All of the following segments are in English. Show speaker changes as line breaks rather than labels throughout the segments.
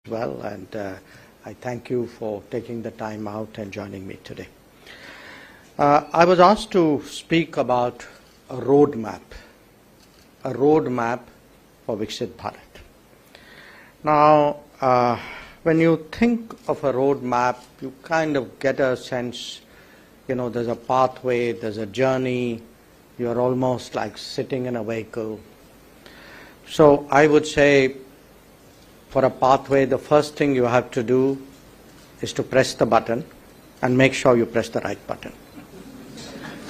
well, and I thank you for taking the time out and joining me today. I was asked to speak about a roadmap for Viksit Bharat. Now, when you think of a roadmap, you kind of get a sense, there's a pathway, there's a journey, you're almost like sitting in a vehicle. So I would say, for a pathway, the first thing you have to do is to press the button and make sure you press the right button.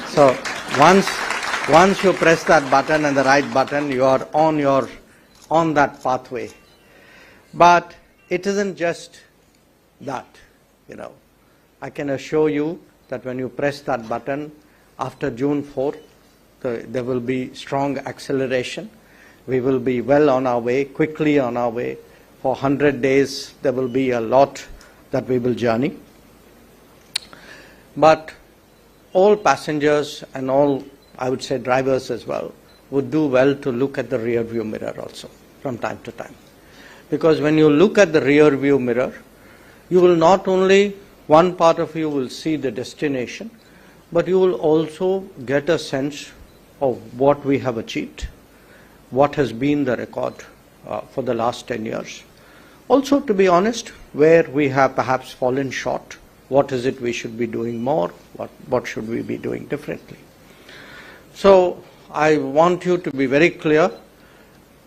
So once you press that button and the right button, you are on that pathway. But it isn't just that, I can assure you that when you press that button, after June 4th, there will be strong acceleration. We will be well on our way, quickly on our way. For 100 days, there will be a lot that we will journey. But all passengers and all, I would say, drivers as well, would do well to look at the rear view mirror also from time to time. Because when you look at the rear view mirror, you will not only, one part of you will see the destination, but you will also get a sense of what we have achieved, what has been the record for the last 10 years. Also, to be honest, where we have perhaps fallen short, what is it we should be doing more, what should we be doing differently. So I want you to be very clear,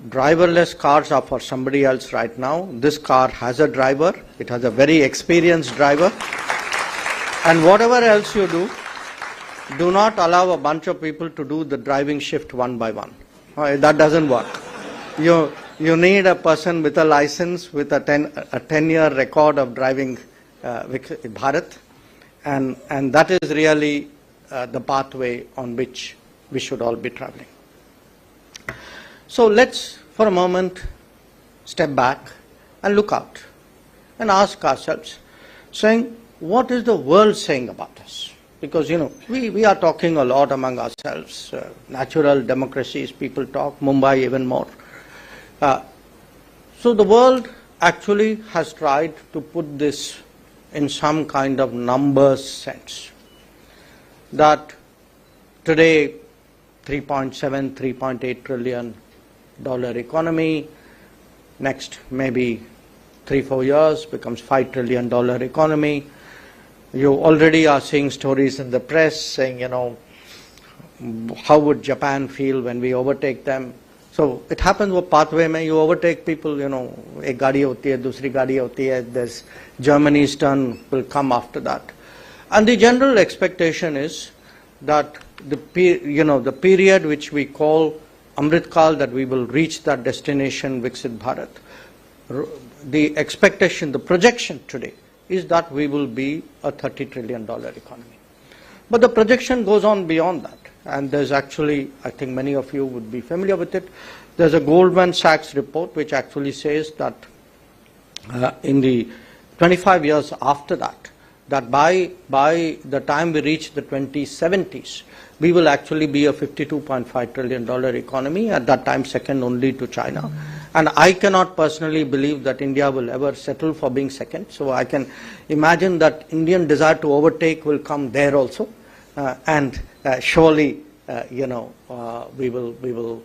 driverless cars are for somebody else right now. This car has a driver, it has a very experienced driver, and whatever else you do not allow a bunch of people to do the driving shift one by one. That doesn't work. You need a person with a license, with a 10-year record of driving Bharat, and that is really the pathway on which we should all be traveling. So let's, for a moment, step back and look out and ask ourselves, saying, what is the world saying about us? Because, we are talking a lot among ourselves. Natural democracies, people talk, Mumbai even more. So the world actually has tried to put this in some kind of numbers sense. That today, 3.7, 3.8 trillion dollar economy, next maybe 3-4 years becomes $5 trillion economy. You already are seeing stories in the press saying, how would Japan feel when we overtake them? So it happens with pathway, mein you overtake people, ek gaadi hoti hai, dusri gaadi hoti hai, there's Germany's turn will come after that. And the general expectation is that the period which we call Amrit Kal, that we will reach that destination, Viksit Bharat, the expectation, the projection today is that we will be a $30 trillion economy. But the projection goes on beyond that. And there's actually, I think many of you would be familiar with it, there's a Goldman Sachs report which actually says that in the 25 years after that, that by the time we reach the 2070s, we will actually be a $52.5 trillion economy, at that time second only to China. And I cannot personally believe that India will ever settle for being second. So I can imagine that Indian desire to overtake will come there also. And surely, we will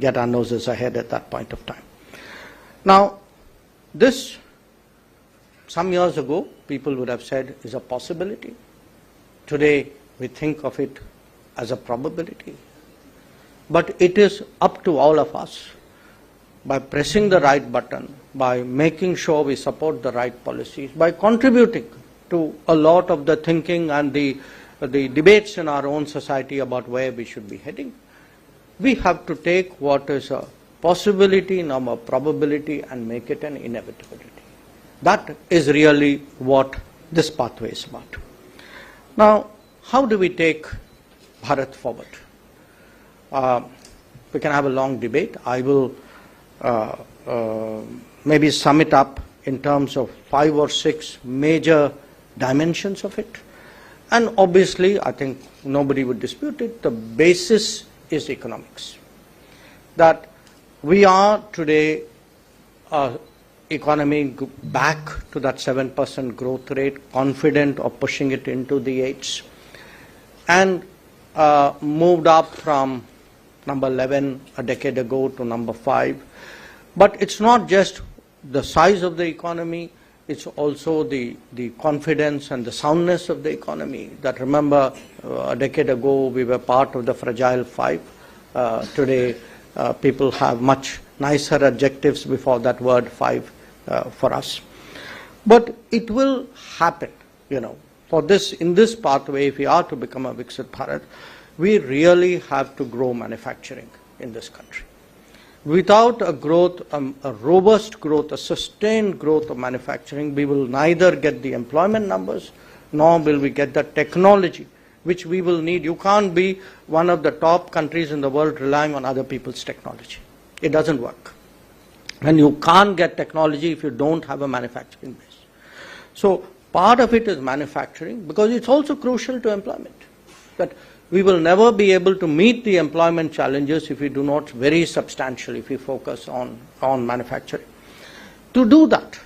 get our noses ahead at that point of time. Now, this, some years ago, people would have said is a possibility. Today, we think of it as a probability. But it is up to all of us, by pressing the right button, by making sure we support the right policies, by contributing to a lot of the thinking and the debates in our own society about where we should be heading. We have to take what is a possibility, now a probability, and make it an inevitability. That is really what this pathway is about. Now, how do we take Bharat forward? We can have a long debate. I will maybe sum it up in terms of 5 or 6 major dimensions of it. And obviously, I think nobody would dispute it, the basis is economics. That we are today a economy back to that 7% growth rate, confident of pushing it into the 8s, and moved up from number 11 a decade ago to number 5. But it's not just the size of the economy, it's also the confidence and the soundness of the economy. That, remember, a decade ago we were part of the fragile 5. Today people have much nicer adjectives before that word 5 for us. But it will happen, for this, in this pathway, if we are to become a Viksit Bharat, we really have to grow manufacturing in this country. Without a growth, a robust growth, a sustained growth of manufacturing, we will neither get the employment numbers, nor will we get the technology which we will need. You can't be one of the top countries in the world relying on other people's technology. It doesn't work. And you can't get technology if you don't have a manufacturing base. So part of it is manufacturing, because it's also crucial to employment. That we will never be able to meet the employment challenges if we do not very substantially, if we focus on manufacturing. To do that,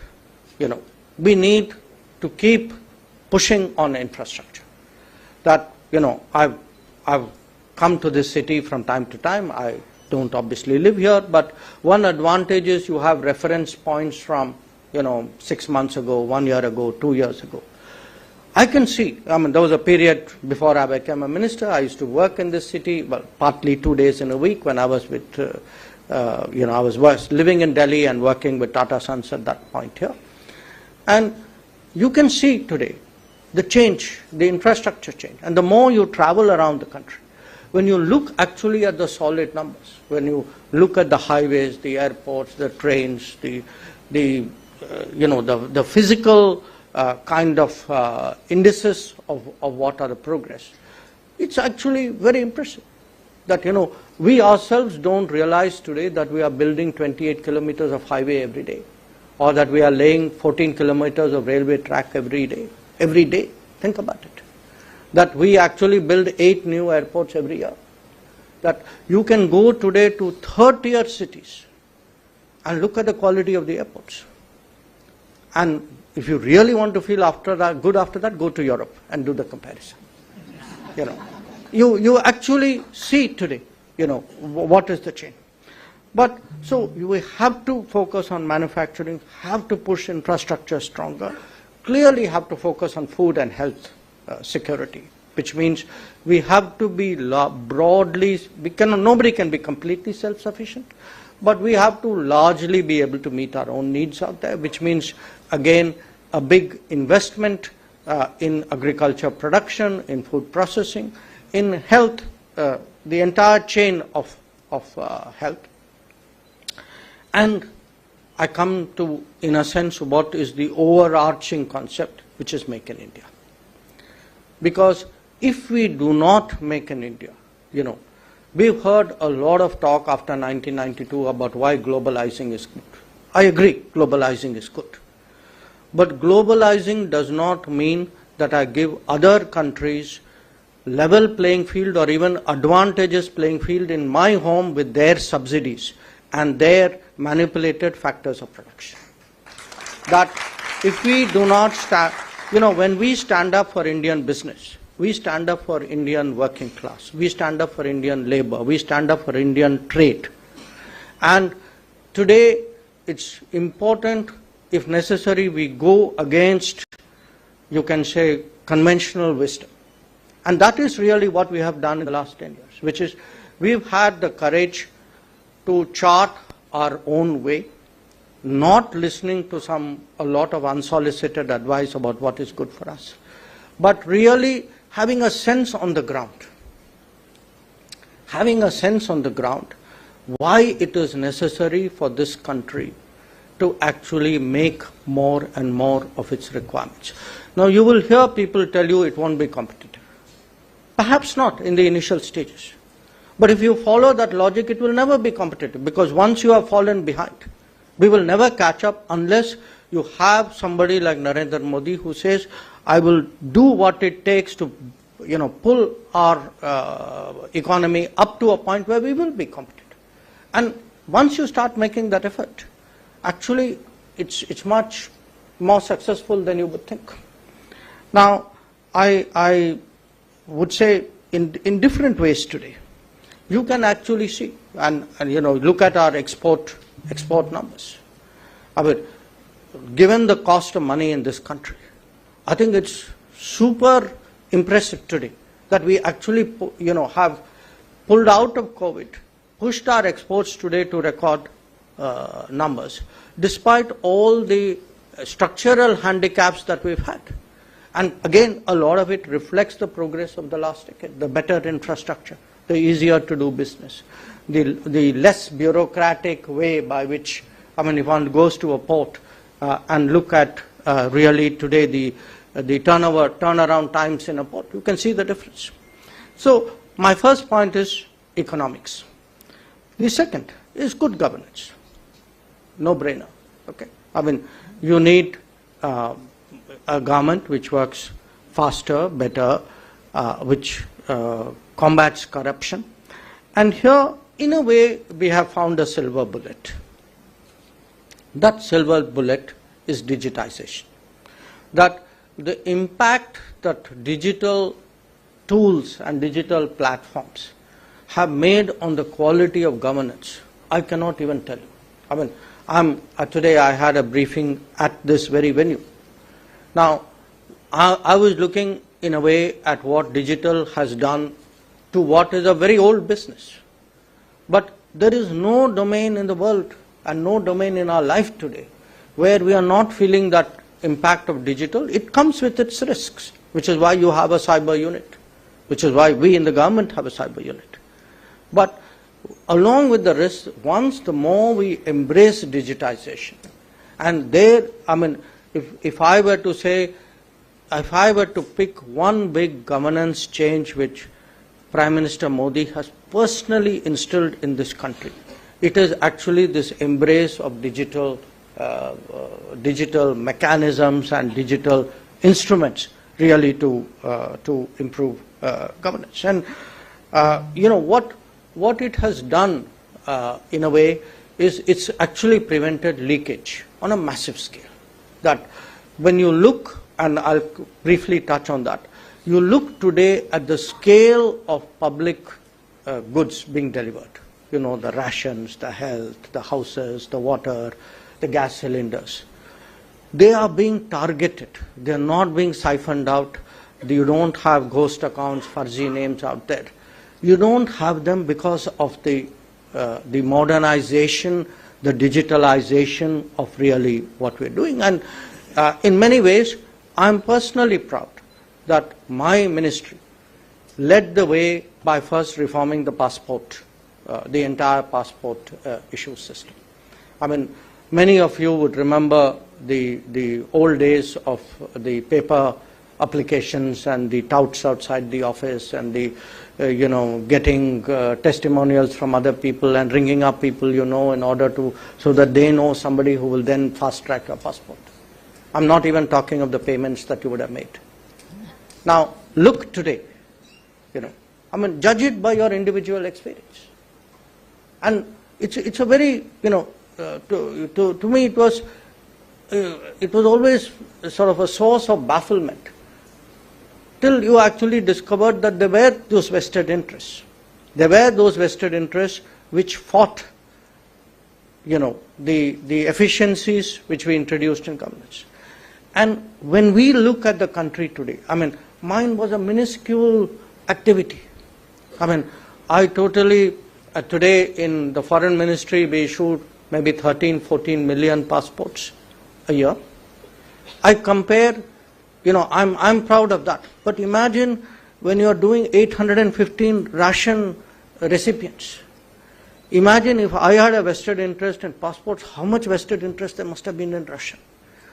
we need to keep pushing on infrastructure. That, I've come to this city from time to time. I don't obviously live here, but one advantage is you have reference points from, 6 months ago, 1 year ago, 2 years ago. I can see, there was a period before I became a minister, I used to work in this city, well, partly 2 days in a week when I was with, I was living in Delhi and working with Tata Sons at that point here. And you can see today the change, the infrastructure change. And the more you travel around the country, when you look actually at the solid numbers, when you look at the highways, the airports, the trains, the physical kind of indices of what are the progress, it's actually very impressive. That, we ourselves don't realize today that we are building 28 kilometers of highway every day, or that we are laying 14 kilometers of railway track every day. Every day, think about it. That we actually build 8 new airports every year. That you can go today to third-tier cities and look at the quality of the airports. And if you really want to feel good after that, go to Europe and do the comparison. You actually see today, what is the change. But so we have to focus on manufacturing, have to push infrastructure stronger, clearly have to focus on food and health security, which means we have to be broadly, nobody can be completely self-sufficient, but we have to largely be able to meet our own needs out there, which means, again, a big investment in agriculture production, in food processing, in health, the entire chain of health. And I come to, in a sense, what is the overarching concept, which is Make in India. Because if we do not make in India, we've heard a lot of talk after 1992 about why globalizing is good. I agree, globalizing is good. But globalizing does not mean that I give other countries level playing field or even advantageous playing field in my home with their subsidies and their manipulated factors of production. That if we do not when we stand up for Indian business, we stand up for Indian working class, we stand up for Indian labor, we stand up for Indian trade. And today it's important, if necessary, we go against, you can say, conventional wisdom. And that is really what we have done in the last 10 years, which is we've had the courage to chart our own way, not listening to a lot of unsolicited advice about what is good for us, but really having a sense on the ground. Having a sense on the ground why it is necessary for this country to actually make more and more of its requirements. Now you will hear people tell you it won't be competitive. Perhaps not in the initial stages. But if you follow that logic, it will never be competitive, because once you have fallen behind, we will never catch up unless you have somebody like Narendra Modi who says, I will do what it takes to pull our economy up to a point where we will be competitive. And once you start making that effort, actually it's much more successful than you would think. Now, I would say in different ways today, you can actually see and look at our export numbers. I mean, given the cost of money in this country, I think it's super impressive today that we actually have pulled out of COVID, pushed our exports today to record numbers, despite all the structural handicaps that we've had. And again, a lot of it reflects the progress of the last decade, the better infrastructure, the easier to do business, the less bureaucratic way by which, if one goes to a port and look at really today the turnaround times in a port, you can see the difference. So my first point is economics. The second is good governance. No brainer. Okay. You need a government which works faster, better, which combats corruption. And here, in a way, we have found a silver bullet. That silver bullet is digitization. That the impact that digital tools and digital platforms have made on the quality of governance, I cannot even tell you. Today I had a briefing at this very venue. Now, I was looking in a way at what digital has done to what is a very old business. But there is no domain in the world and no domain in our life today where we are not feeling that impact of digital. It comes with its risks, which is why you have a cyber unit, which is why we in the government have a cyber unit. But along with the risks, once the more we embrace digitization, and there, if I were to pick one big governance change which Prime Minister Modi has personally instilled in this country, it is actually this embrace of digital mechanisms and digital instruments really to improve governance. And what it has done in a way is it's actually prevented leakage on a massive scale. That when you look, and I'll briefly touch on that, you look today at the scale of public goods being delivered, the rations, the health, the houses, the water, the gas cylinders. They are being targeted. They are not being siphoned out. You don't have ghost accounts, fuzzy names out there. You don't have them because of the modernization, the digitalization of really what we're doing. And in many ways, I'm personally proud that my ministry led the way by first reforming the passport, the entire passport issue system. Many of you would remember the old days of the paper applications and the touts outside the office and the getting testimonials from other people and ringing up people in order to, so that they know somebody who will then fast track your passport. I'm not even talking of the payments that you would have made. Now look today, judge it by your individual experience. And it's a very, to me it was always sort of a source of bafflement, till you actually discovered that there were those vested interests. There were those vested interests which fought, the efficiencies which we introduced in governance. And when we look at the country today, mine was a minuscule activity. I totally, today in the foreign ministry, we issued maybe 13, 14 million passports a year. I compare, I'm proud of that. But imagine when you are doing 815 ration recipients. Imagine if I had a vested interest in passports, how much vested interest there must have been in ration.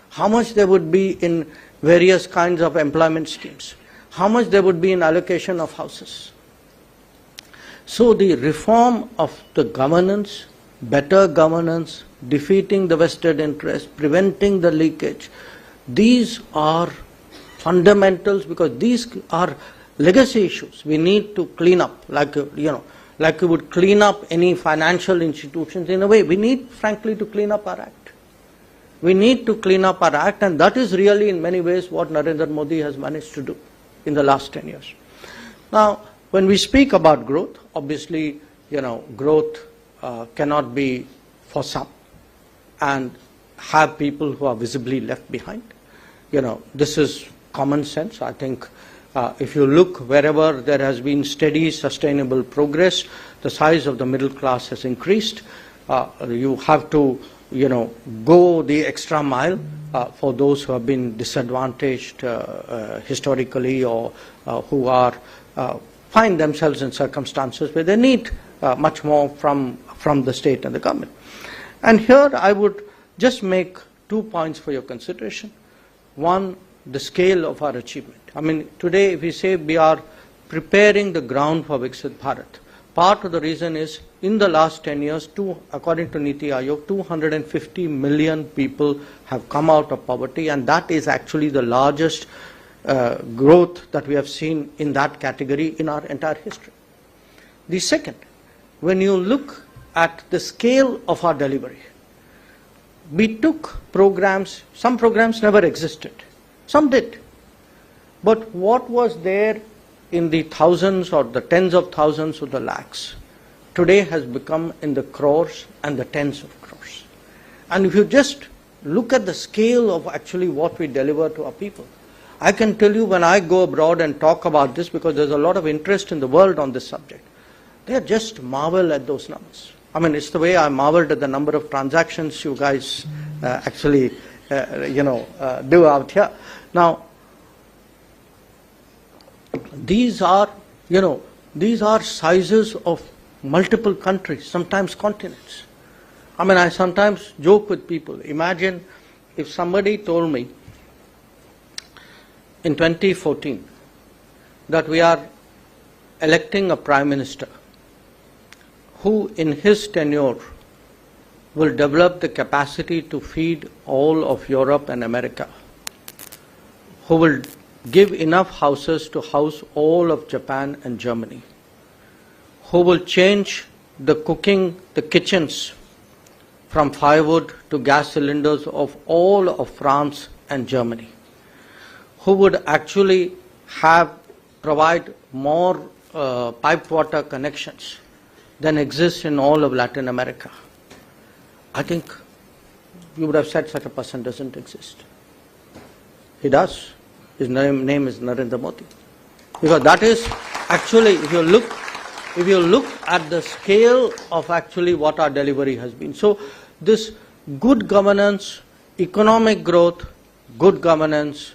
How much there would be in various kinds of employment schemes. How much there would be in allocation of houses. So the reform of the governance, better governance, defeating the vested interest, preventing the leakage, these are fundamentals because these are legacy issues. We need to clean up, like you would clean up any financial institutions in a way. We need, frankly, to clean up our act. We need to clean up our act, and that is really in many ways what Narendra Modi has managed to do in the last 10 years. Now, when we speak about growth, obviously, growth cannot be for some and have people who are visibly left behind. This is common sense. I think if you look wherever there has been steady, sustainable progress, the size of the middle class has increased. You have to, go the extra mile for those who have been disadvantaged historically, or who are find themselves in circumstances where they need much more from the state and the government. And here I would just make 2 points for your consideration. One, the scale of our achievement. I mean, today if we say we are preparing the ground for Viksit Bharat, part of the reason is in the last 10 years, according to Niti Aayog, 250 million people have come out of poverty, and that is actually the largest growth that we have seen in that category in our entire history. The second, when you look at the scale of our delivery, we took programs, some programs never existed, some did. But what was there in the thousands or the tens of thousands or the lakhs, today has become in the crores and the tens of crores. And if you just look at the scale of actually what we deliver to our people, I can tell you when I go abroad and talk about this, because there's a lot of interest in the world on this subject, they just marvel at those numbers. I mean, it's the way I marveled at the number of transactions you guys actually, do out here. Now, these are sizes of multiple countries, sometimes continents. I mean, I sometimes joke with people. Imagine if somebody told me in 2014 that we are electing a prime minister who in his tenure will develop the capacity to feed all of Europe and America, who will give enough houses to house all of Japan and Germany, who will change the kitchens from firewood to gas cylinders of all of France and Germany, who would actually provide more piped water connections than exist in all of Latin America. I think you would have said such a person doesn't exist. He does. His name is Narendra Modi. Because that is actually, if you look at the scale of actually what our delivery has been. So this good governance, economic growth, good governance,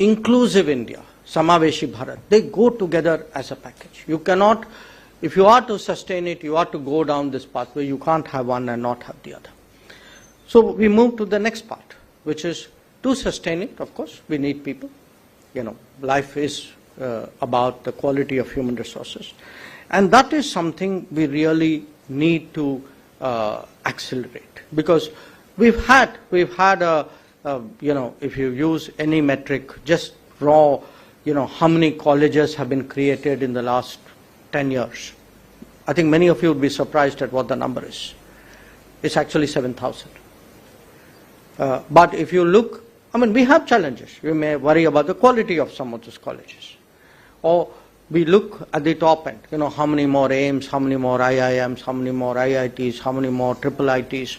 inclusive India, Samaveshi Bharat, they go together as a package. You cannot, if you are to sustain it, you are to go down this pathway. You can't have one and not have the other. So we move to the next part, which is to sustain it, of course, we need people. Life is about the quality of human resources. And that is something we really need to accelerate. Because we've had a if you use any metric, just raw, how many colleges have been created in the last 10 years. I think many of you would be surprised at what the number is. It's actually 7,000. But if you look, I mean, we have challenges. We may worry about the quality of some of those colleges. Or we look at the top end, how many more AIMS, how many more IIMs, how many more IITs, how many more triple ITs.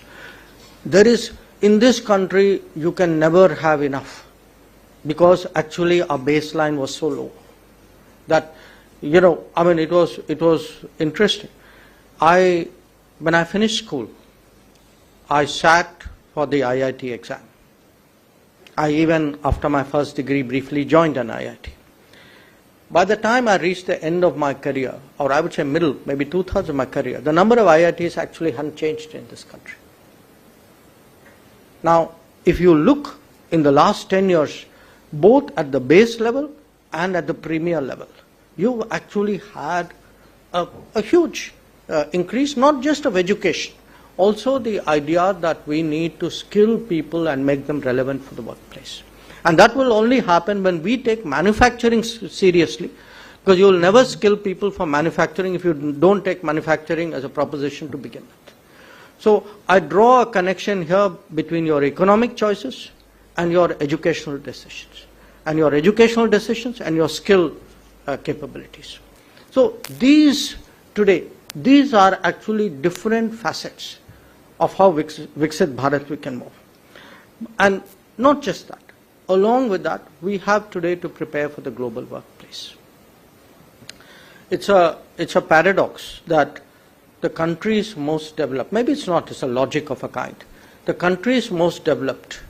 There is, in this country, you can never have enough, because actually our baseline was so low that, I mean, it was interesting. When I finished school, I sat for the IIT exam. I even, after my first degree, briefly joined an IIT. By the time I reached the end of my career, or I would say middle, maybe 2/3 of my career, the number of IITs actually hadn't changed in this country. Now, if you look in the last 10 years, both at the base level and at the premier level, you've actually had a huge increase, not just of education, also the idea that we need to skill people and make them relevant for the workplace. And that will only happen when we take manufacturing seriously, because you will never skill people for manufacturing if you don't take manufacturing as a proposition to begin with. So I draw a connection here between your economic choices and your educational decisions, and your educational decisions and your skill capabilities. So these are actually different facets of how Viksit Bharat we can move. And not just that, along with that, we have today to prepare for the global workplace. It's a paradox that the countries most developed, maybe it's not, it's a logic of a kind, the countries most developed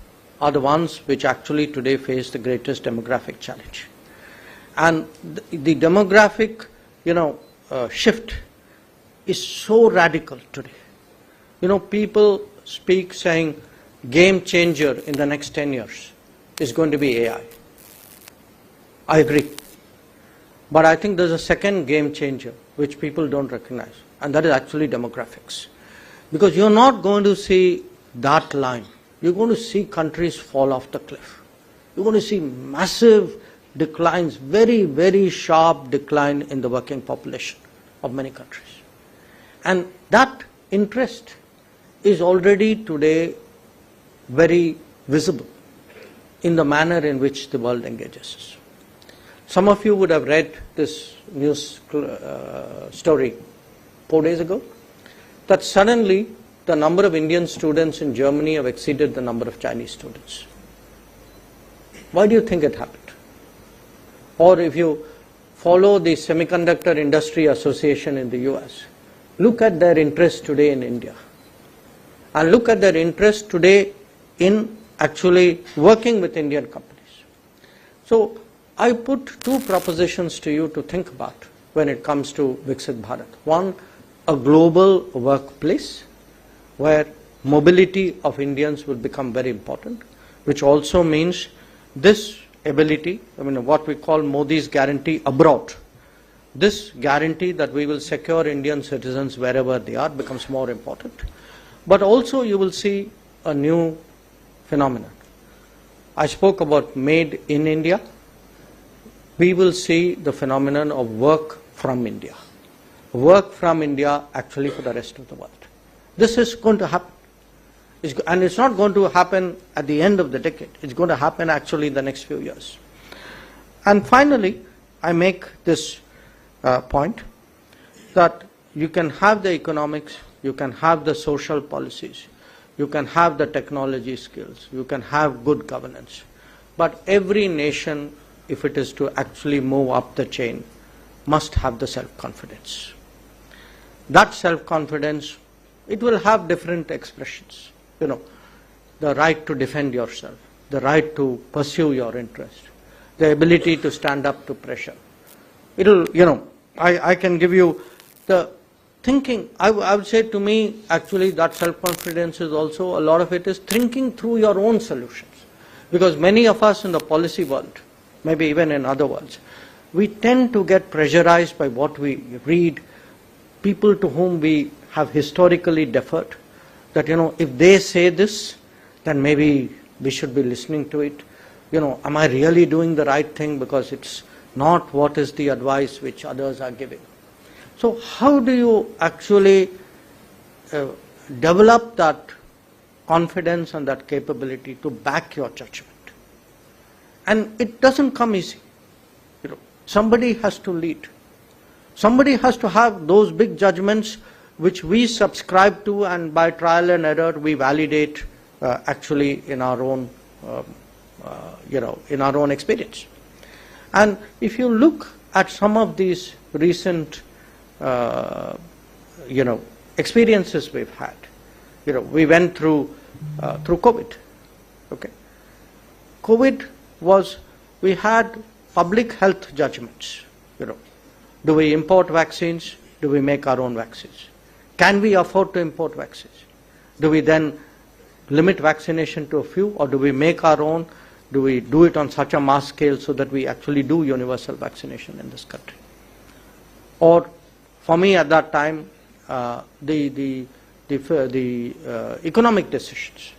are the ones which actually today face the greatest demographic challenge. And the demographic, shift is so radical today. People speak saying game changer in the next 10 years is going to be AI. I agree. But I think there's a second game changer which people don't recognize, and that is actually demographics. Because you're not going to see that line. You're going to see countries fall off the cliff. You're going to see massive declines, very, very sharp decline in the working population of many countries. And that interest is already today very visible in the manner in which the world engages us. Some of you would have read this news story 4 days ago, that suddenly the number of Indian students in Germany have exceeded the number of Chinese students. Why do you think it happened? Or if you follow the Semiconductor Industry Association in the US, look at their interest today in India. And look at their interest today in actually working with Indian companies. So I put two propositions to you to think about when it comes to Viksit Bharat. One, a global workplace where mobility of Indians will become very important, which also means this ability, what we call Modi's guarantee abroad, this guarantee that we will secure Indian citizens wherever they are becomes more important. But also you will see a new phenomenon. I spoke about made in India. We will see the phenomenon of work from India. Work from India actually for the rest of the world. This is going to happen. And it's not going to happen at the end of the decade. It's going to happen actually in the next few years. And finally, I make this point that you can have the economics, you can have the social policies, you can have the technology skills, you can have good governance. But every nation, if it is to actually move up the chain, must have the self-confidence. That self-confidence, it will have different expressions. The right to defend yourself, the right to pursue your interest, the ability to stand up to pressure. I can give you the thinking. I would say, to me, actually, that self-confidence is also, a lot of it is thinking through your own solutions. Because many of us in the policy world, maybe even in other worlds, we tend to get pressurized by what we read, people to whom we have historically deferred, that, if they say this, then maybe we should be listening to it. Am I really doing the right thing, because it's not what is the advice which others are giving. So how do you actually develop that confidence and that capability to back your judgment? And it doesn't come easy. Somebody has to lead. Somebody has to have those big judgments which we subscribe to, and by trial and error we validate actually in our own, in our own experience. And if you look at some of these recent, experiences we've had, we went through COVID. Okay, COVID was, we had public health judgments. Do we import vaccines? Do we make our own vaccines? Can we afford to import vaccines? Do we then limit vaccination to a few, or do we make our own? Do we do it on such a mass scale so that we actually do universal vaccination in this country? Or, for me at that time, the economic decisions.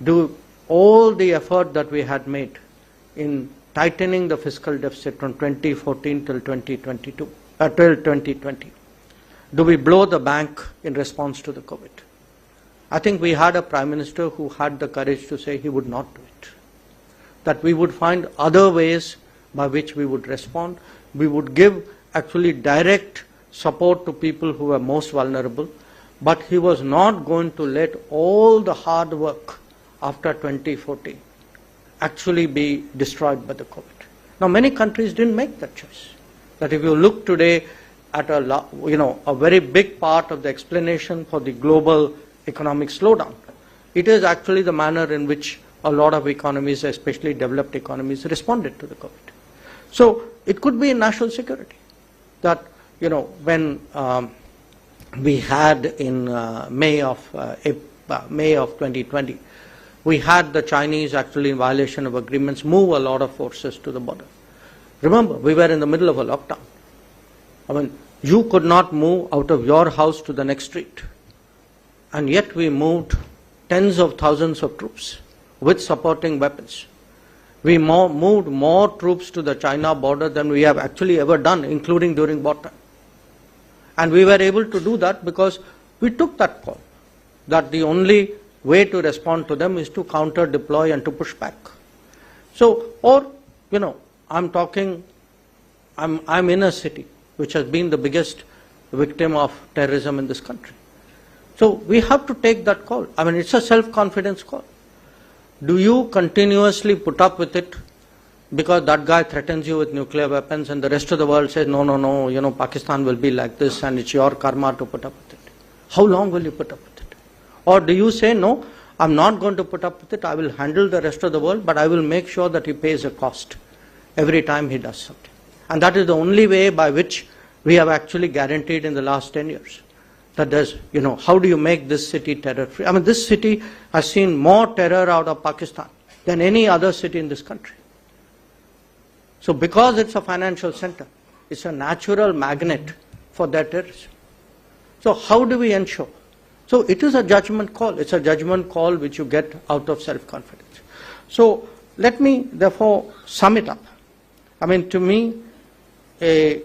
Do all the effort that we had made in tightening the fiscal deficit from 2014 till 2022, till 2020. Do we blow the bank in response to the COVID? I think we had a Prime Minister who had the courage to say he would not do it. That we would find other ways by which we would respond. We would give actually direct support to people who were most vulnerable, but he was not going to let all the hard work after 2014 actually be destroyed by the COVID. Now, many countries didn't make that choice. That if you look today at a very big part of the explanation for the global economic slowdown, it is actually the manner in which a lot of economies, especially developed economies, responded to the COVID. So it could be in national security that, when we had in May of 2020, we had the Chinese actually in violation of agreements move a lot of forces to the border. Remember, we were in the middle of a lockdown. I mean, you could not move out of your house to the next street. And yet we moved tens of thousands of troops with supporting weapons. We moved more troops to the China border than we have actually ever done, including during wartime. And we were able to do that because we took that call, that the only way to respond to them is to counter, deploy, and to push back. So, I'm in a city which has been the biggest victim of terrorism in this country. So we have to take that call. I mean, it's a self-confidence call. Do you continuously put up with it because that guy threatens you with nuclear weapons and the rest of the world says, no, Pakistan will be like this and it's your karma to put up with it? How long will you put up with it? Or do you say, no, I'm not going to put up with it, I will handle the rest of the world, but I will make sure that he pays a cost every time he does something. And that is the only way by which we have actually guaranteed in the last 10 years. That there's, how do you make this city terror-free? I mean, this city has seen more terror out of Pakistan than any other city in this country. So because it's a financial center, it's a natural magnet for their terrorism. So how do we ensure? So it is a judgment call. It's a judgment call which you get out of self-confidence. So let me therefore sum it up. I mean, to me, a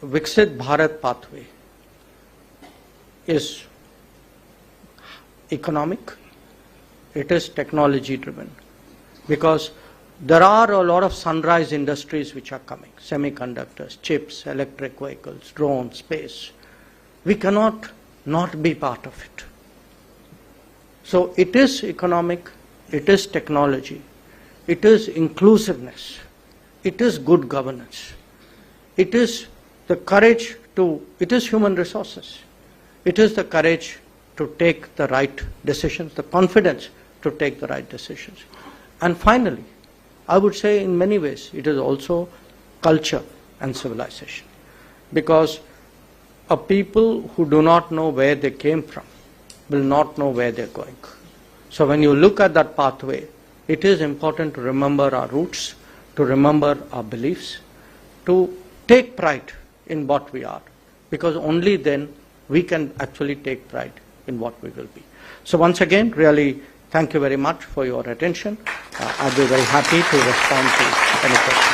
Viksit Bharat pathway is economic, it is technology driven, because there are a lot of sunrise industries which are coming, semiconductors, chips, electric vehicles, drones, space. We cannot not be part of it. So it is economic, it is technology, it is inclusiveness, it is good governance, it is the courage it is human resources. It is the courage to take the right decisions, the confidence to take the right decisions. And finally, I would say in many ways, it is also culture and civilization. Because a people who do not know where they came from will not know where they're going. So when you look at that pathway, it is important to remember our roots, to remember our beliefs, to take pride in what we are. Because only then we can actually take pride in what we will be. So once again, really thank you very much for your attention. I'll be very happy to respond to any questions.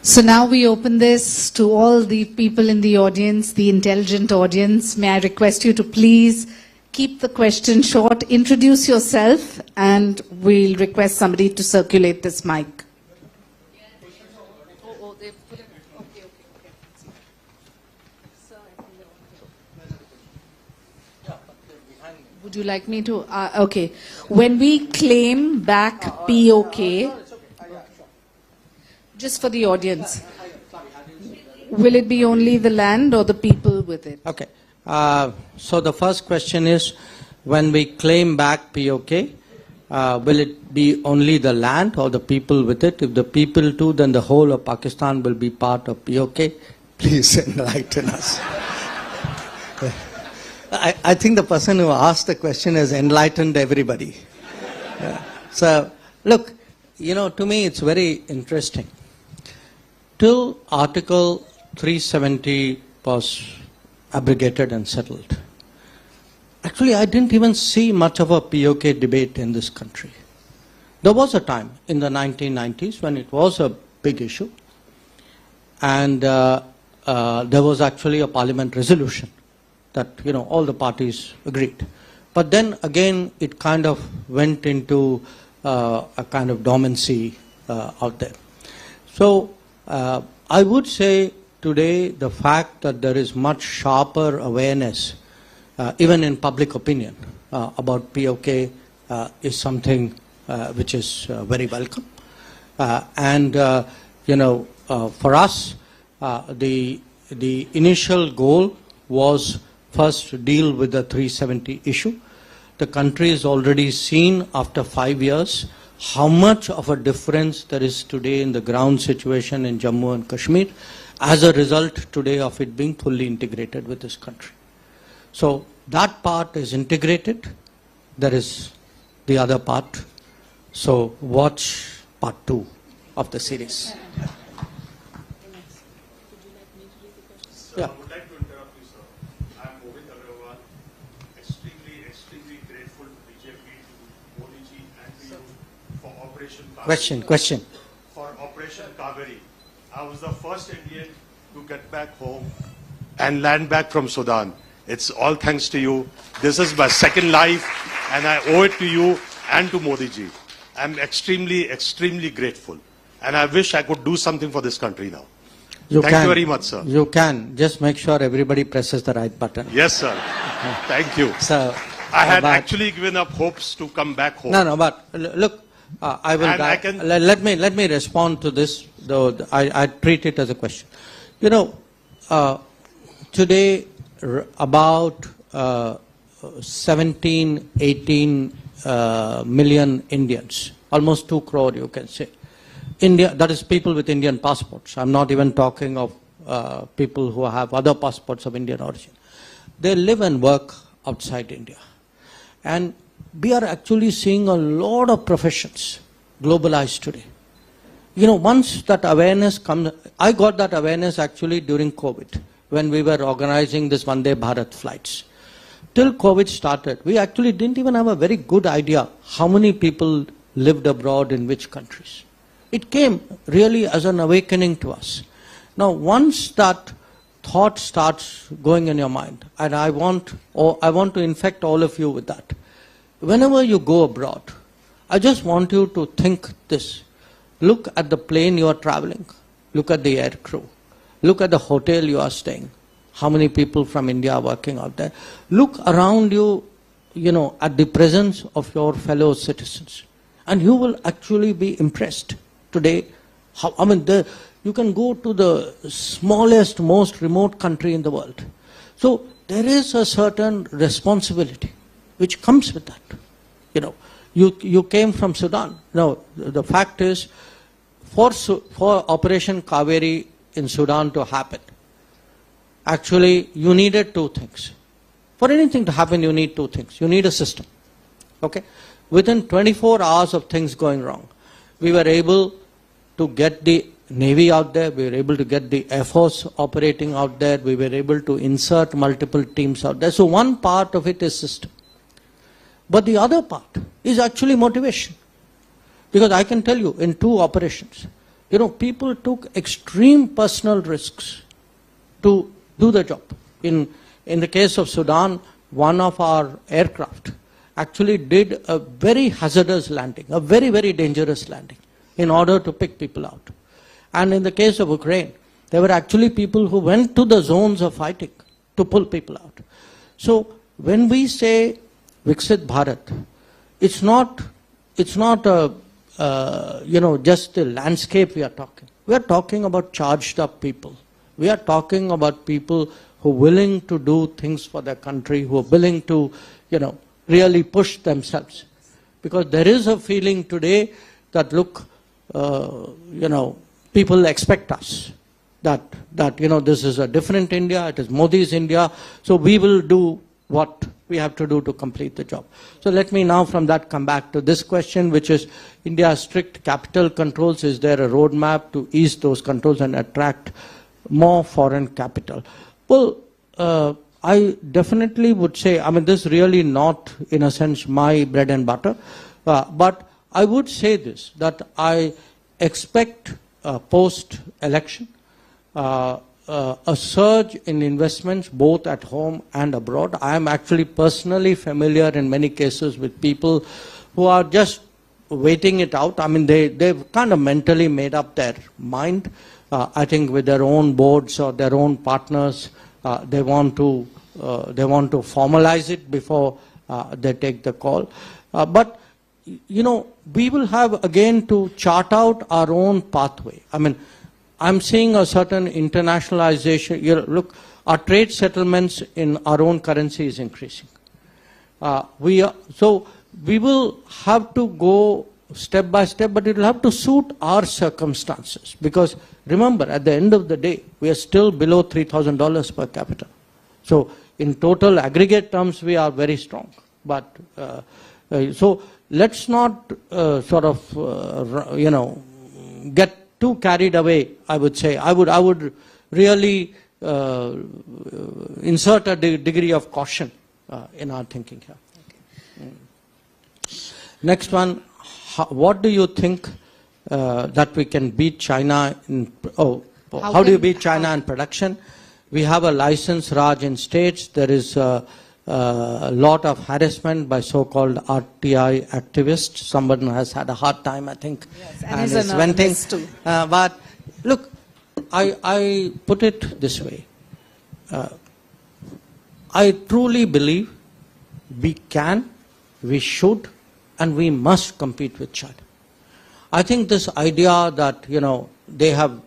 So now we open this to all the people in the audience, the intelligent audience. May I request you to please keep the question short, introduce yourself, and we'll request somebody to circulate this mic. Would you like me to? Okay. When we claim back POK, just for the audience, will it be only the land or the people with it?
Okay. So the first question is, when we claim back POK, will it be only the land or the people with it? If the people too, then the whole of Pakistan will be part of POK. Please enlighten us. I think the person who asked the question has enlightened everybody. So, look, to me it's very interesting. Till Article 370 was abrogated and settled, actually I didn't even see much of a POK debate in this country. There was a time in the 1990s when it was a big issue, and there was actually a parliament resolution that, all the parties agreed. But then again, it kind of went into a kind of dormancy out there. So I would say today the fact that there is much sharper awareness, even in public opinion, about POK is something which is very welcome. For us, the initial goal was first to deal with the 370 issue. The country has already seen after 5 years how much of a difference there is today in the ground situation in Jammu and Kashmir as a result today of it being fully integrated with this country. So that part is integrated. There is the other part. So watch part 2 of the series.
Sir, I would like to interrupt you, sir. I am extremely grateful to BJP, to Modi ji and to you for Operation Kaveri.
Question.
For Operation Kaveri. I was the first Indian to get back home and land back from Sudan. It's all thanks to you. This is my second life and I owe it to you and to Modi ji. I'm extremely grateful. And I wish I could do something for this country now. Thank you very much, sir.
You can. Just make sure everybody presses the right button.
Yes, sir. Thank you.
So,
I had actually given up hopes to come back home.
No, but look, I will. Let me respond to this, though I treat it as a question. Today about 17, 18 million Indians, almost 2 crore, you can say. India, that is people with Indian passports. I'm not even talking of people who have other passports of Indian origin. They live and work outside India. And we are actually seeing a lot of professions globalized today. Once that awareness comes, I got that awareness actually during COVID, when we were organizing this Vande Bharat flights. Till COVID started, we actually didn't even have a very good idea how many people lived abroad in which countries. It came really as an awakening to us. Now, once that thought starts going in your mind, and I want to infect all of you with that. Whenever you go abroad, I just want you to think this. Look at the plane you are traveling. Look at the air crew. Look at the hotel you are staying. How many people from India are working out there? Look around you, at the presence of your fellow citizens. And you will actually be impressed today. You can go to the smallest, most remote country in the world. So there is a certain responsibility which comes with that. You came from Sudan. Now, the fact is, for Operation Kaveri in Sudan to happen, actually you needed 2 things. For anything to happen, you need 2 things. You need a system. Okay? Within 24 hours of things going wrong, we were able to get the Navy out there, we were able to get the Air Force operating out there, we were able to insert multiple teams out there. So one part of it is system. But the other part is actually motivation. Because I can tell you, in 2 operations, people took extreme personal risks to do the job. In the case of Sudan, one of our aircraft actually did a very hazardous landing, a very, very dangerous landing, in order to pick people out. And in the case of Ukraine, there were actually people who went to the zones of fighting to pull people out. So when we say Viksit Bharat, it's not just the landscape we are talking. We are talking about charged up people. We are talking about people who are willing to do things for their country, who are willing to, really push themselves. Because there is a feeling today that, look, people expect us that this is a different India, it is Modi's India, so we will do what we have to do to complete the job. So let me now from that come back to this question, which is India's strict capital controls. Is there a roadmap to ease those controls and attract more foreign capital? Well, I definitely would say, this is really not, in a sense, my bread and butter, but I would say this, that I expect post-election, a surge in investments both at home and abroad. I am actually personally familiar in many cases with people who are just waiting it out. I mean, they've kind of mentally made up their mind. I think with their own boards or their own partners, they want to formalize it before they take the call. But you know, we will have again to chart out our own pathway. I mean, I'm seeing a certain internationalization. You know, look, our trade settlements in our own currency is increasing. So we will have to go step by step, but it will have to suit our circumstances. Because remember, at the end of the day, we are still below $3,000 per capita. So in total aggregate terms, we are very strong. But so let's not get too carried away. I would say I would really insert a degree of caution in our thinking here. Okay. Next one, what do you think that we can beat China in? How do you beat China in production? We have a license Raj in states. There is a lot of harassment by so-called RTI activists. Someone has had a hard time, I think,
yes,
and is venting.
Too.
But look, I put it this way. I truly believe we can, we should, and we must compete with China. I think this idea that, you know, they have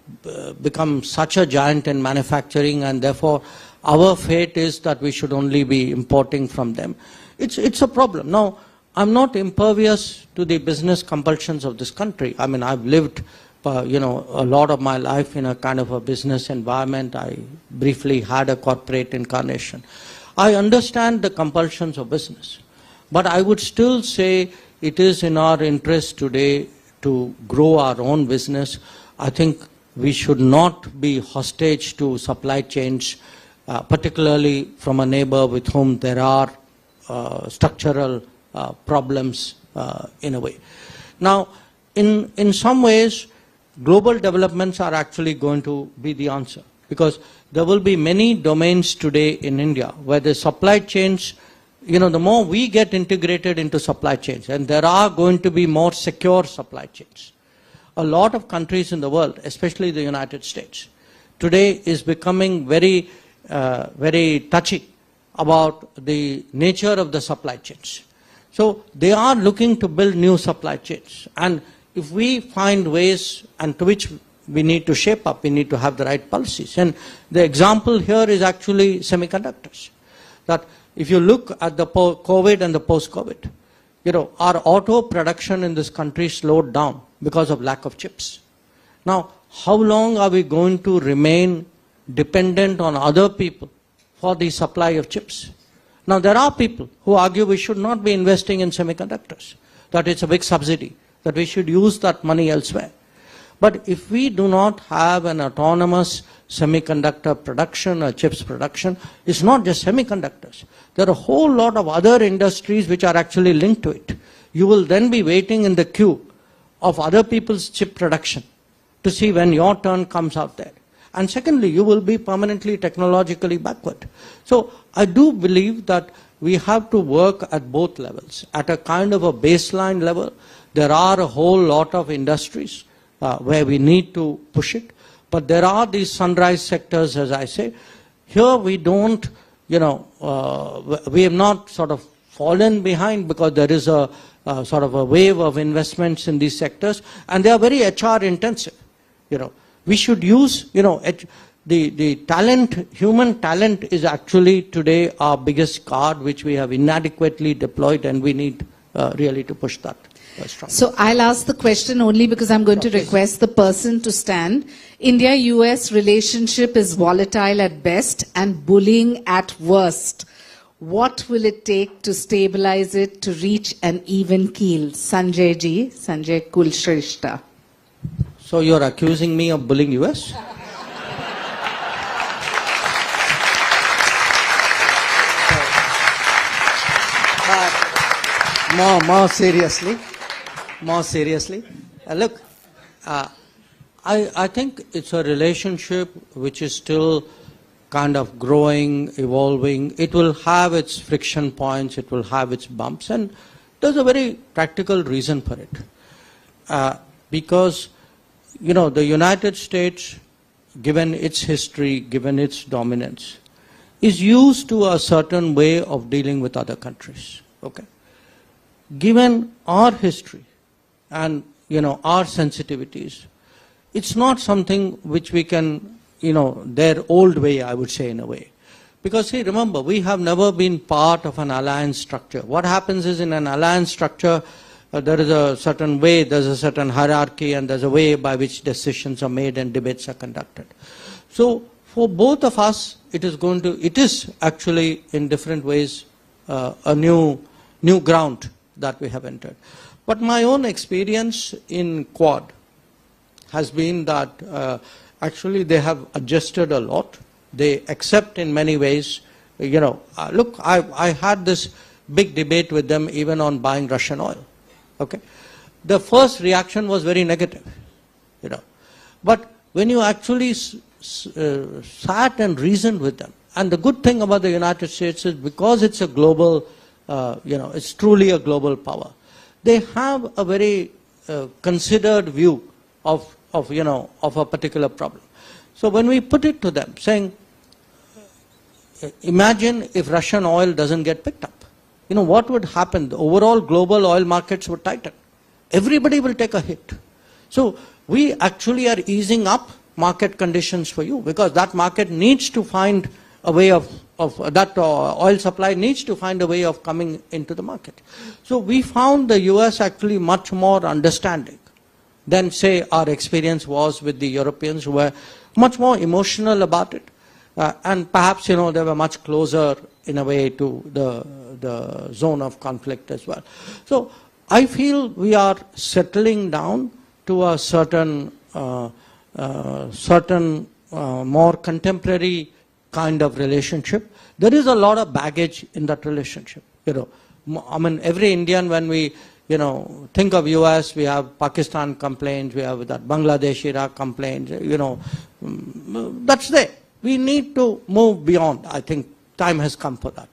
become such a giant in manufacturing and therefore our fate is that we should only be importing from them. It's a problem. Now, I'm not impervious to the business compulsions of this country. I mean, I've lived, a lot of my life in a kind of a business environment. I briefly had a corporate incarnation. I understand the compulsions of business. But I would still say it is in our interest today to grow our own business. I think we should not be hostage to supply chains, particularly from a neighbor with whom there are structural problems in a way. Now, in some ways, global developments are actually going to be the answer, because there will be many domains today in India where the supply chains, the more we get integrated into supply chains, and there are going to be more secure supply chains. A lot of countries in the world, especially the United States, today is becoming very touchy about the nature of the supply chains. So they are looking to build new supply chains. And if we find ways, and to which we need to shape up, we need to have the right policies. And the example here is actually semiconductors. That if you look at the COVID and the post-COVID, our auto production in this country slowed down because of lack of chips. Now, how long are we going to remain dependent on other people for the supply of chips? Now, there are people who argue we should not be investing in semiconductors, that it's a big subsidy, that we should use that money elsewhere. But if we do not have an autonomous semiconductor production or chips production, it's not just semiconductors. There are a whole lot of other industries which are actually linked to it. You will then be waiting in the queue of other people's chip production to see when your turn comes out there. And secondly, you will be permanently technologically backward. So I do believe that we have to work at both levels. At a kind of a baseline level, there are a whole lot of industries where we need to push it. But there are these sunrise sectors, as I say. Here we don't, we have not sort of fallen behind because there is a sort of a wave of investments in these sectors, and they are very HR intensive. We should use, the talent, human talent is actually today our biggest card, which we have inadequately deployed, and we need really to push that.
So I'll ask the question only because I'm going to request the person to stand. India-US relationship is volatile at best and bullying at worst. What will it take to stabilize it to reach an even keel? Sanjay Kulshrestha.
So you're accusing me of bullying US? More seriously, look, I think it's a relationship which is still kind of growing, evolving. It will have its friction points, it will have its bumps, and there's a very practical reason for it. Because, you know, the United States, given its history, given its dominance, is used to a certain way of dealing with other countries. Okay? Given our history and, you know, our sensitivities, it's not something which we can, you know, their old way, I would say, in a way. Because, see, remember, we have never been part of an alliance structure. What happens is, in an alliance structure, there is a certain way, there's a certain hierarchy, and there's a way by which decisions are made and debates are conducted. So, for both of us, it is actually in different ways a new ground that we have entered. But my own experience in Quad has been that actually they have adjusted a lot. They accept in many ways, you know, look, I had this big debate with them even on buying Russian oil. Okay? The first reaction was very negative, you know. But when you actually sat and reasoned with them, and the good thing about the United States is because it's a global, you know, it's truly a global power, they have a very considered view of you know, of a particular problem. So when we put it to them, saying, imagine if Russian oil doesn't get picked up. You know, what would happen? The overall global oil markets would tighten. Everybody will take a hit. So we actually are easing up market conditions for you, because that market needs to find a way of that oil supply needs to find a way of coming into the market. So we found the US actually much more understanding than, say, our experience was with the Europeans, who were much more emotional about it. And perhaps, you know, they were much closer in a way to the zone of conflict as well. So I feel we are settling down to a certain more contemporary kind of relationship. There is a lot of baggage in that relationship. You know, I mean, every Indian, when we, you know, think of US, we have Pakistan complaints, we have that Bangladesh, Iraq complaints, you know, that's there. We need to move beyond. I think time has come for that.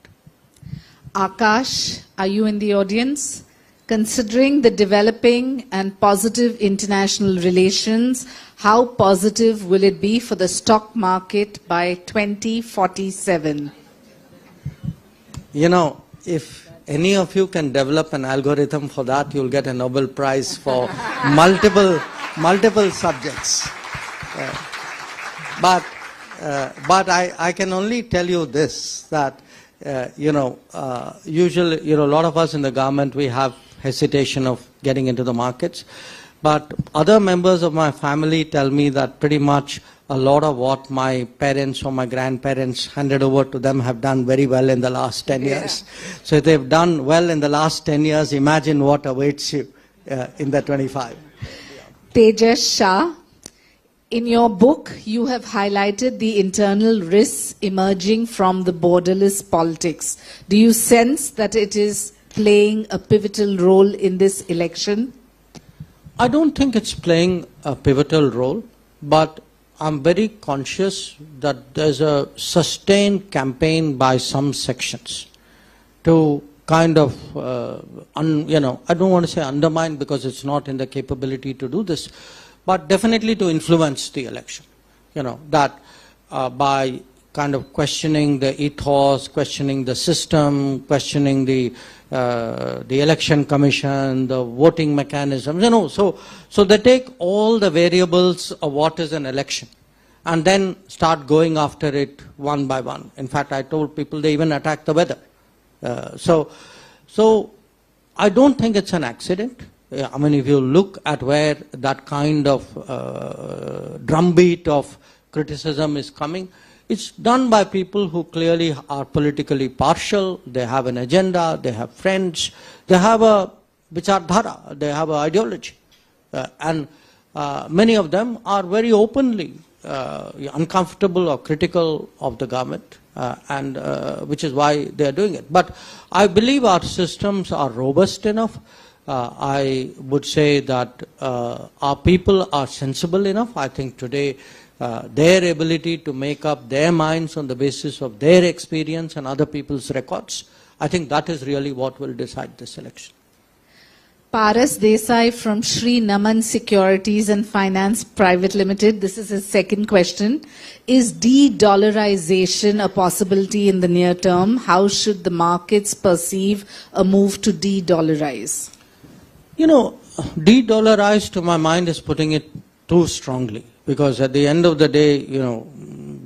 Akash, are you in the audience? Considering the developing and positive international relations, how positive will it be for the stock market by 2047?
You know, if any of you can develop an algorithm for that, you'll get a Nobel Prize for multiple subjects. But I can only tell you this, that you know, usually, you know, a lot of us in the government, we have hesitation of getting into the markets. But other members of my family tell me that pretty much a lot of what my parents or my grandparents handed over to them have done very well in the last 10 years. So if they've done well in the last 10 years, imagine what awaits you in the 25.
Tejas Shah, in your book, you have highlighted the internal risks emerging from the borderless politics. Do you sense that it is playing a pivotal role in this election?
I don't think it's playing a pivotal role, but I'm very conscious that there's a sustained campaign by some sections to kind of, you know, I don't want to say undermine, because it's not in the capability to do this, but definitely to influence the election. You know, that by kind of questioning the ethos, questioning the system, questioning the election commission, the voting mechanisms, you know, so they take all the variables of what is an election and then start going after it one by one. In fact, I told people they even attack the weather. So I don't think it's an accident. I mean, if you look at where that kind of drumbeat of criticism is coming, it's done by people who clearly are politically partial. They have an agenda, they have friends, they have a vichardhara, they have an ideology. And many of them are very openly uncomfortable or critical of the government, and which is why they are doing it. But I believe our systems are robust enough I would say that our people are sensible enough. I think today their ability to make up their minds on the basis of their experience and other people's records, I think that is really what will decide this election.
Paras Desai from Sri Naman Securities and Finance Private Limited. This is his second question. Is de-dollarization a possibility in the near term? How should the markets perceive a move to de-dollarize?
You know, de-dollarize to my mind is putting it too strongly, because at the end of the day, you know,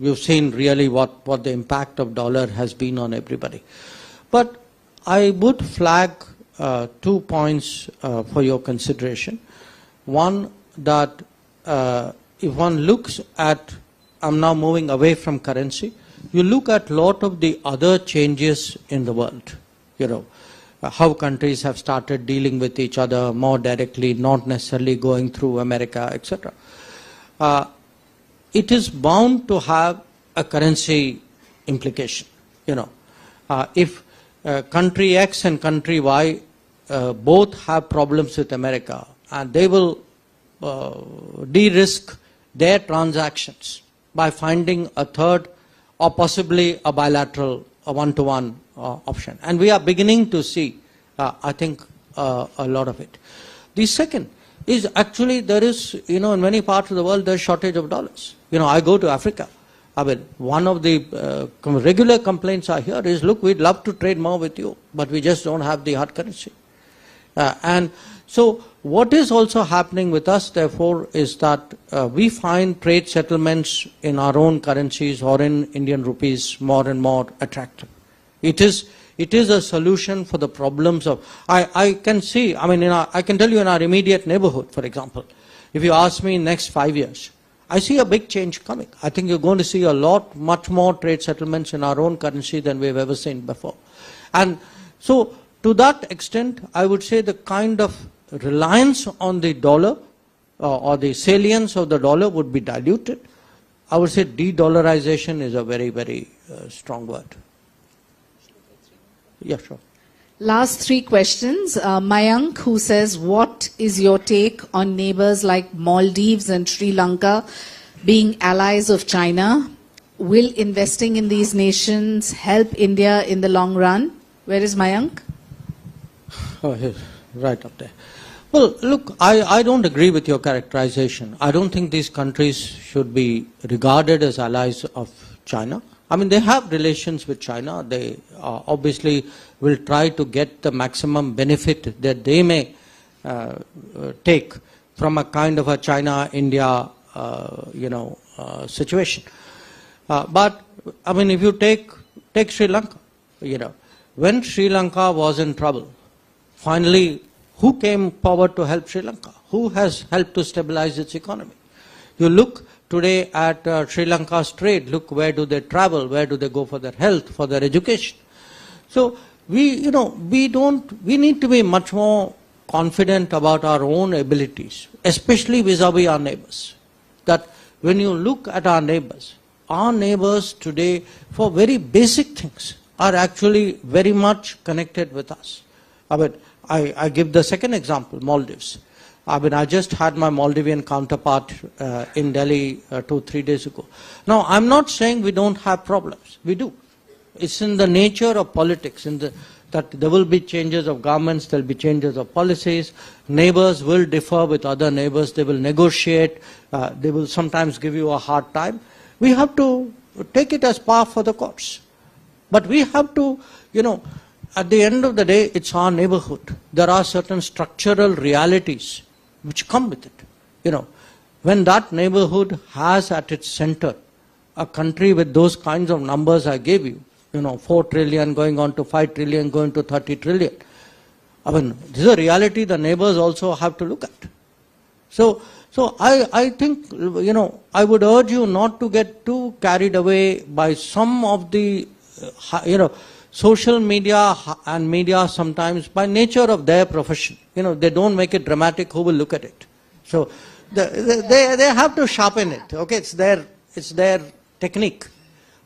you've seen really what the impact of dollar has been on everybody. But I would flag 2 points for your consideration. One, that if one looks at, I'm now moving away from currency, you look at a lot of the other changes in the world, you know, how countries have started dealing with each other more directly, not necessarily going through America, etc. It is bound to have a currency implication, you know. If country X and country Y both have problems with America, and they will de-risk their transactions by finding a third or possibly a bilateral, a one-to-one option. And we are beginning to see, I think, a lot of it. The second is actually there is, you know, in many parts of the world, there's shortage of dollars. You know, I go to Africa. I mean, one of the regular complaints I hear is, look, we'd love to trade more with you, but we just don't have the hard currency. And so what is also happening with us, therefore, is that we find trade settlements in our own currencies or in Indian rupees more and more attractive. It is a solution for the problems of, I can see, I mean, I can tell you in our immediate neighborhood, for example, if you ask me in next 5 years, I see a big change coming. I think you're going to see a lot, much more trade settlements in our own currency than we've ever seen before. And so, to that extent, I would say the kind of reliance on the dollar or the salience of the dollar would be diluted. I would say de-dollarization is a very, very strong word. Yeah, sure.
Last three questions. Mayank, who says, what is your take on neighbors like Maldives and Sri Lanka being allies of China? Will investing in these nations help India in the long run? Where is Mayank?
Oh, he's right up there. Well, look, I don't agree with your characterization. I don't think these countries should be regarded as allies of China. I mean, they have relations with China. They obviously will try to get the maximum benefit that they may take from a kind of a China-India, situation. But, I mean, if you take Sri Lanka, you know, when Sri Lanka was in trouble, finally, who came forward to help Sri Lanka? Who has helped to stabilize its economy? You look today at Sri Lanka's trade, look where do they travel, where do they go for their health, for their education. So we need to be much more confident about our own abilities, especially vis-a-vis our neighbors. That when you look at our neighbors today, for very basic things, are actually very much connected with us. I mean, I give the second example, Maldives. I mean, I just had my Maldivian counterpart in Delhi 2-3 days ago. Now, I'm not saying we don't have problems. We do. It's in the nature of politics, that there will be changes of governments, there will be changes of policies. Neighbors will differ with other neighbors. They will negotiate. They will sometimes give you a hard time. We have to take it as par for the course. But we have to, at the end of the day, it's our neighborhood. There are certain structural realities which come with it. When that neighborhood has at its center a country with those kinds of numbers I gave you, 4 trillion going on to 5 trillion, going to 30 trillion. I mean, this is a reality the neighbors also have to look at. So I think, I would urge you not to get too carried away by some of the, social media and media sometimes, by nature of their profession, they don't make it dramatic, who will look at it? So they have to sharpen it, okay? It's their technique.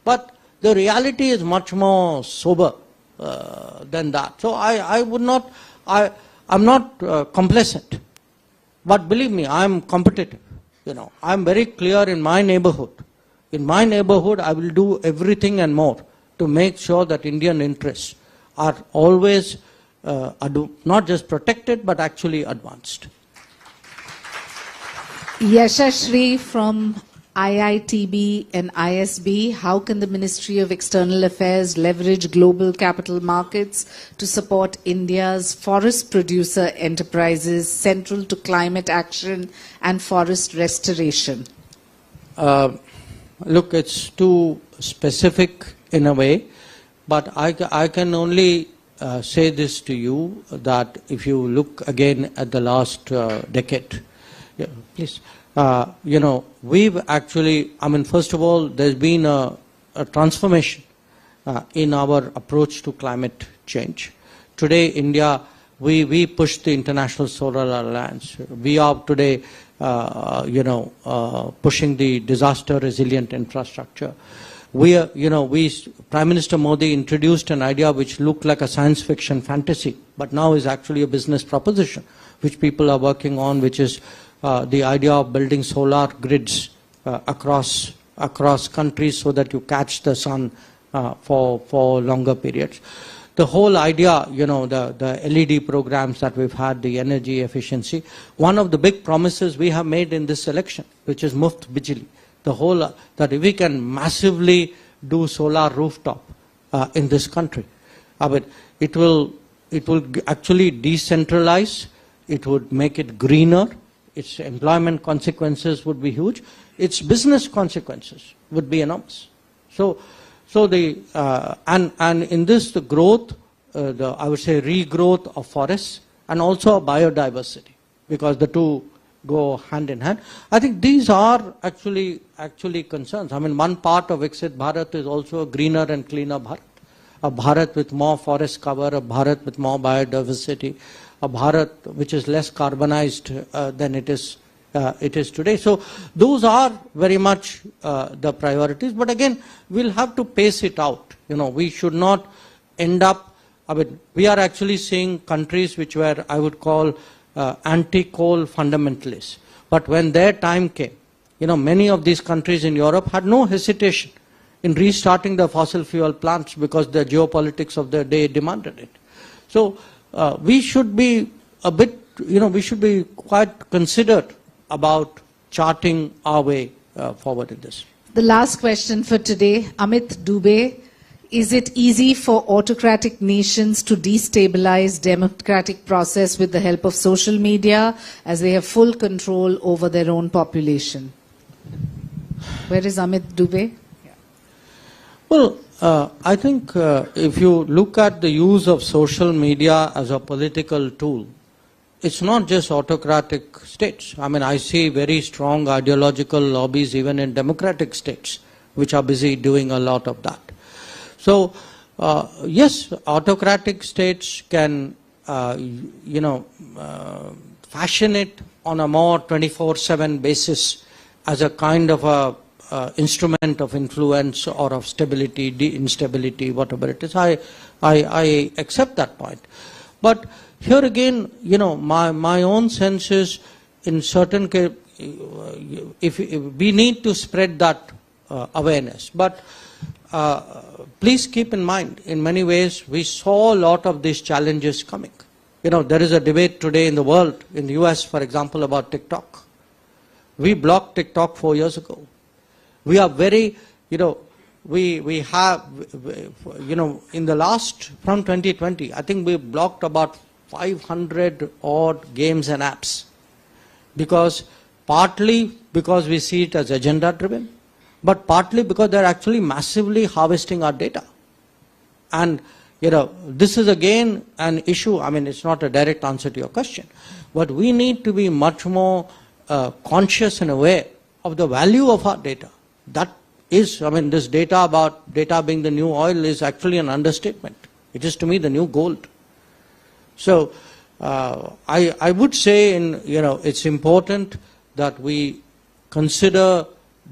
But the reality is much more sober than that. So I would not, I'm not complacent. But believe me, I'm competitive. I'm very clear in my neighborhood. In my neighborhood, I will do everything and more to make sure that Indian interests are always not just protected, but actually advanced.
Yashashri from IITB and ISB, how can the Ministry of External Affairs leverage global capital markets to support India's forest producer enterprises central to climate action and forest restoration?
Look, it's too specific in a way, but I can only say this to you, that if you look again at the last decade, yeah, please. We've actually, first of all, there's been a transformation in our approach to climate change. Today, India, we push the International Solar Alliance. We are today, pushing the disaster resilient infrastructure. Prime Minister Modi introduced an idea which looked like a science fiction fantasy, but now is actually a business proposition, which people are working on, which is the idea of building solar grids across countries so that you catch the sun for longer periods. The whole idea, the LED programs that we've had, the energy efficiency, one of the big promises we have made in this election, which is Muft Bijli, that if we can massively do solar rooftop in this country, it will actually decentralize, it would make it greener, its employment consequences would be huge, its business consequences would be enormous. So in this, the growth, I would say regrowth of forests, and also biodiversity, because the two go hand in hand. I think these are actually concerns. One part of Viksit Bharat is also a greener and cleaner Bharat. A Bharat with more forest cover, a Bharat with more biodiversity, a Bharat which is less carbonized than it is today. So those are very much the priorities. But again, we'll have to pace it out. We should not end up. We are actually seeing countries which were, I would call, anti-coal fundamentalists. But when their time came, many of these countries in Europe had no hesitation in restarting the fossil fuel plants because the geopolitics of the day demanded it. So we should be a bit, we should be quite considered about charting our way forward in this.
The last question for today, Amit Dubey. Is it easy for autocratic nations to destabilize democratic process with the help of social media, as they have full control over their own population? Where is Amit Dubey?
Well, I think if you look at the use of social media as a political tool, it's not just autocratic states. I see very strong ideological lobbies even in democratic states, which are busy doing a lot of that. So, yes, autocratic states can, fashion it on a more 24/7 basis as a kind of a instrument of influence or of stability, instability, whatever it is. I accept that point. But here again, my own sense is, in certain cases, if we need to spread that awareness. But please keep in mind, in many ways, we saw a lot of these challenges coming. There is a debate today in the world, in the US, for example, about TikTok. We blocked TikTok 4 years ago. We are very, we have, in the last, from 2020, I think we blocked about 500 odd games and apps. Partly because we see it as agenda driven, but partly because they're actually massively harvesting our data. And, this is again an issue. It's not a direct answer to your question, but we need to be much more conscious and aware of the value of our data. That is, this data about data being the new oil is actually an understatement. It is, to me, the new gold. So, I would say, it's important that we consider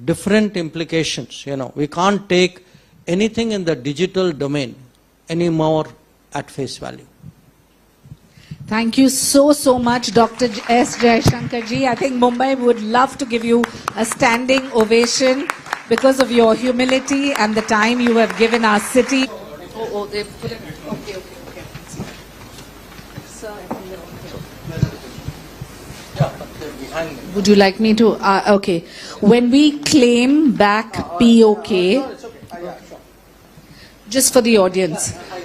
different implications. We can't take anything in the digital domain anymore at face value.
Thank you so much, Dr. S Jaishankar ji. I think Mumbai would love to give you a standing ovation because of your humility and the time you have given our city. Oh, they put it. Okay. Sir, would you like me to? Okay. When we claim back POK, just for the audience.